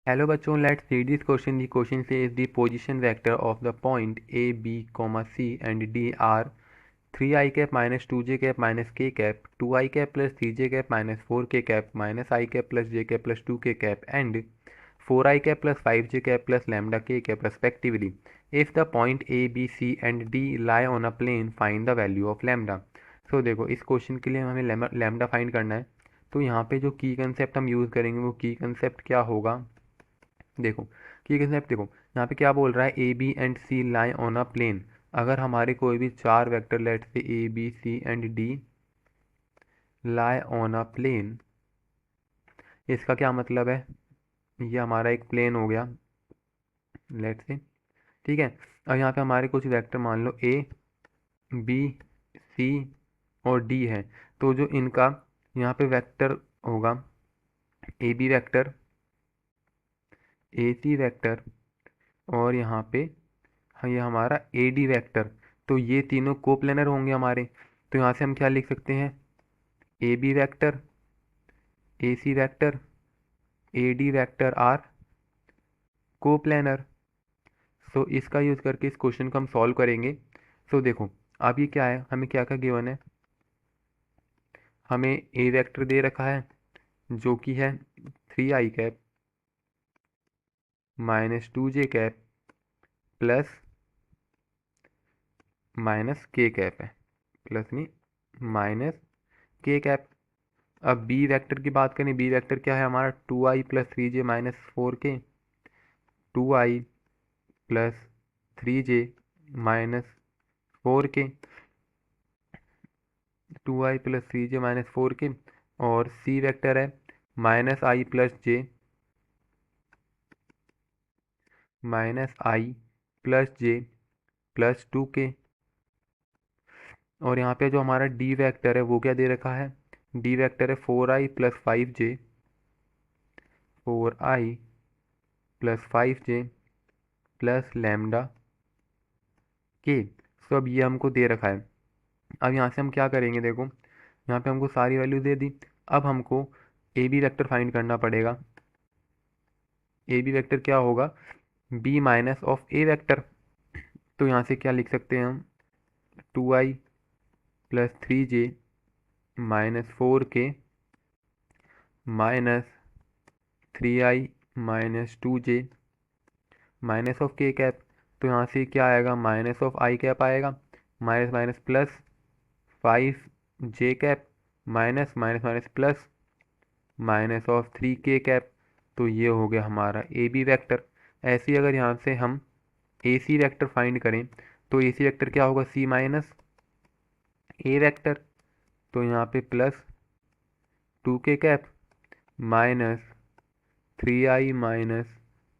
Hello bachon, let's see this question. The question says the position vector of the point A, B, C and D are 3i cap minus 2j cap minus k cap, 2i cap plus 3j cap minus 4k cap minus I cap plus j cap plus 2k cap and 4i cap plus 5j cap plus lambda k cap respectively. If the point A, B, C and D lie on a plane, find the value of lambda. So देखो इस question के लिए हमें lambda find करना है। तो यहाँ पे जो की कंसेप्ट हम यूज़ करेंगे वो की कंसेप्ट क्या होगा, देखो की कंसेप्ट देखो यहाँ पे क्या बोल रहा है, A B and C lie on a plane. अगर हमारे कोई भी चार vector let say A B C and D lie on a plane, इसका क्या मतलब है, ये हमारा एक प्लेन हो गया लेट से, ठीक है। अब यहाँ पे हमारे कुछ वेक्टर मान लो ए बी सी और डी है। तो जो इनका यहाँ पे वेक्टर होगा, A B vector, A C vector और यहाँ पे ये हमारा ए डी वेक्टर। तो ये तीनों कोप्लेनर होंगे हमारे। तो यहाँ से हम क्या लिख सकते हैं, A B vector, A C vector, A D vector are coplanar. So इसका यूज़ करके इस क्वेश्चन को हम सॉल्व करेंगे। सो देखो अब ये क्या है, हमें क्या क्या गिवन है, हमें ए वेक्टर दे रखा है जो कि है 3i cap minus 2j cap plus minus के कैप है, प्लस नहीं माइनस के कैप। अब बी वेक्टर की बात करें, बी वेक्टर क्या है हमारा, 2i plus 3j minus 4k, 2i plus 3j minus 4k, 2i plus 3j minus 4k। और सी वेक्टर है माइनस आई प्लस जे माइनस आई प्लस जे प्लस 2k। और यहाँ पे जो हमारा डी वेक्टर है वो क्या दे रखा है, डी वेक्टर है 4i plus 5j, 4i plus 5j plus lambda के। सो अब ये हमको दे रखा है। अब यहाँ से हम क्या करेंगे, देखो यहाँ पे हमको सारी वैल्यू दे दी। अब हमको ए बी वेक्टर फाइंड करना पड़ेगा। ए बी वेक्टर क्या होगा, B minus of A vector. तो यहाँ से क्या लिख सकते हैं हम, 2i plus 3j minus 4k minus 3i minus 2j minus of K cap. तो यहाँ से क्या आएगा, माइनस ऑफ आई कैप आएगा, minus minus plus 5j cap minus minus minus plus minus of 3k cap. तो ये हो गया हमारा ए बी वैक्टर। ऐसे ही अगर यहाँ से हम ए सी वैक्टर फाइंड करें तो ए सी वैक्टर क्या होगा, सी माइनस ए वैक्टर। तो यहाँ पे plus 2k cap minus 3i minus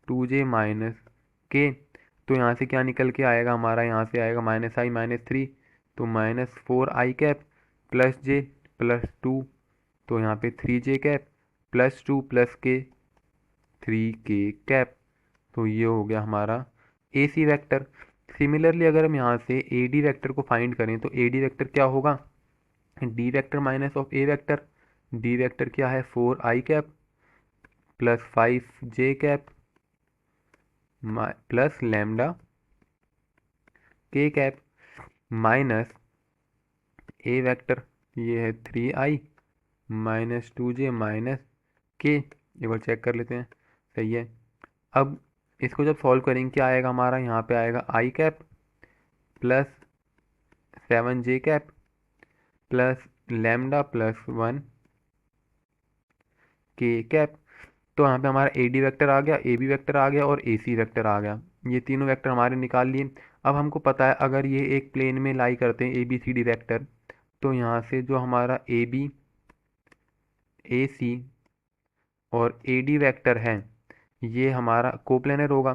2j minus के। तो यहाँ से क्या निकल के आएगा हमारा, यहाँ से आएगा माइनस आई माइनस 3, तो माइनस 4i कैप प्लस जे प्लस 2। तो यहाँ पे 3j कैप प्लस 2 प्लस के 3k कैप। तो ये हो गया हमारा ए सी वैक्टर। सिमिलरली अगर हम यहाँ से ए डी वैक्टर को फाइंड करें तो ए डी वैक्टर क्या होगा, D vector minus of A vector. D vector क्या है, 4i cap plus 5j cap plus lambda के कैप माइनस ए वेक्टर, ये है 3i माइनस 2j माइनस के। एक बार चेक कर लेते हैं, सही है। अब इसको जब सॉल्व करेंगे क्या आएगा हमारा, यहाँ पे आएगा I cap plus 7j cap plus lambda plus 1k cap. तो यहाँ पे हमारा ए डी वैक्टर आ गया, ए बी वैक्टर आ गया और ए सी वैक्टर आ गया। ये तीनों वैक्टर हमारे निकाल लिए। अब हमको पता है अगर ये एक प्लेन में लाई करते हैं A B C D vector, तो यहाँ से जो हमारा ए बी ए सी और ए डी वैक्टर है ये हमारा कोप्लेनर होगा।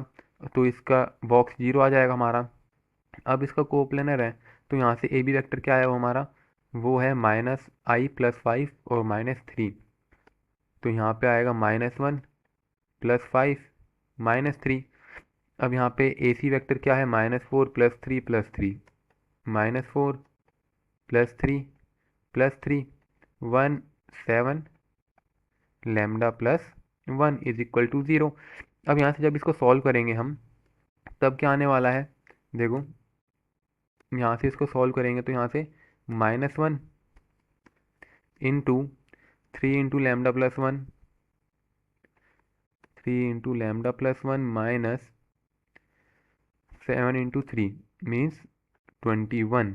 तो इसका बॉक्स जीरो आ जाएगा हमारा। अब इसका कोप्लेनर है तो यहाँ से ए बी वैक्टर क्या है वो हमारा, वो है माइनस आई प्लस 5 और माइनस 3। तो यहाँ पे आएगा -1 प्लस 5 -3। अब यहाँ पे ए सी वैक्टर क्या है, -4 plus 3 plus 3, -4 plus 3 plus 3 1 7 lambda plus 1 is equal to 0। अब यहाँ से जब इसको सॉल्व करेंगे हम, तब क्या आने वाला है, देखो यहाँ से इसको सॉल्व करेंगे तो यहाँ से -1 into 3 into lambda plus 1, 3 into lambda plus 1 minus 7 into 3 means 21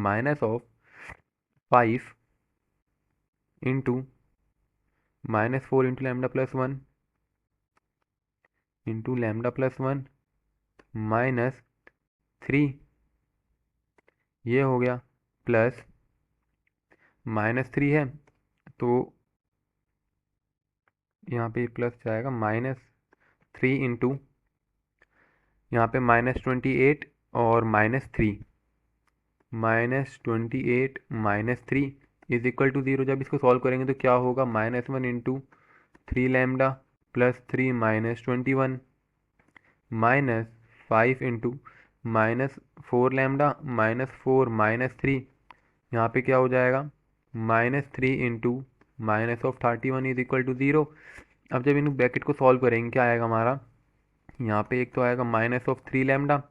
minus of 5 into -4 into lambda plus 1 into lambda plus 1 minus 3, ये हो गया, प्लस -3 है तो यहाँ पे प्लस जाएगा, -3 इंटू यहाँ पे -28 और -3, -28 -3 इज इक्वल टू 0। जब इसको सॉल्व करेंगे तो क्या होगा, -1 into 3 lambda plus 3 -21 minus 5 into -4 lambda -4 -3, यहाँ पे क्या हो जाएगा, -3 इंटू -31 इज इक्वल टू 0। अब जब इन ब्रैकेट को सॉल्व करेंगे क्या आएगा हमारा, यहाँ पे एक तो आएगा -3 लैम्डा,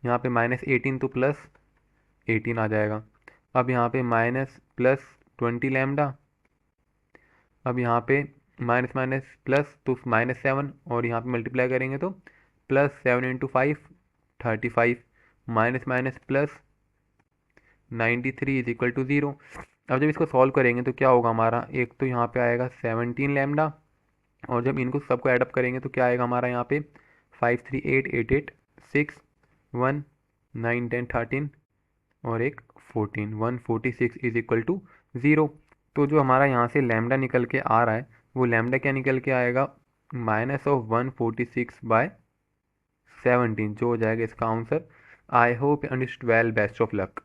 यहाँ पे -18 तो +18 आ जाएगा। अब यहाँ पे +20 लैम्डा, अब यहाँ पे माइनस माइनस प्लस तो -7, और यहाँ पे मल्टीप्लाई करेंगे तो +7 into 5 35 minus minus plus 93 is equal to 0। अब जब इसको सॉल्व करेंगे तो क्या होगा हमारा, एक तो यहाँ पे आएगा 17 लैम्डा, और जब इनको सबको ऐडअप करेंगे तो क्या आएगा हमारा यहाँ पे 5 3 8 8 8 6 1 9 10 13 और एक 14 146 इज इक्वल टू 0। तो जो हमारा यहाँ से लैम्डा निकल के आ रहा है वो लैम्डा क्या निकल के आएगा, -146/17, जो हो जाएगा इसका answer. I hope understood well, best of luck.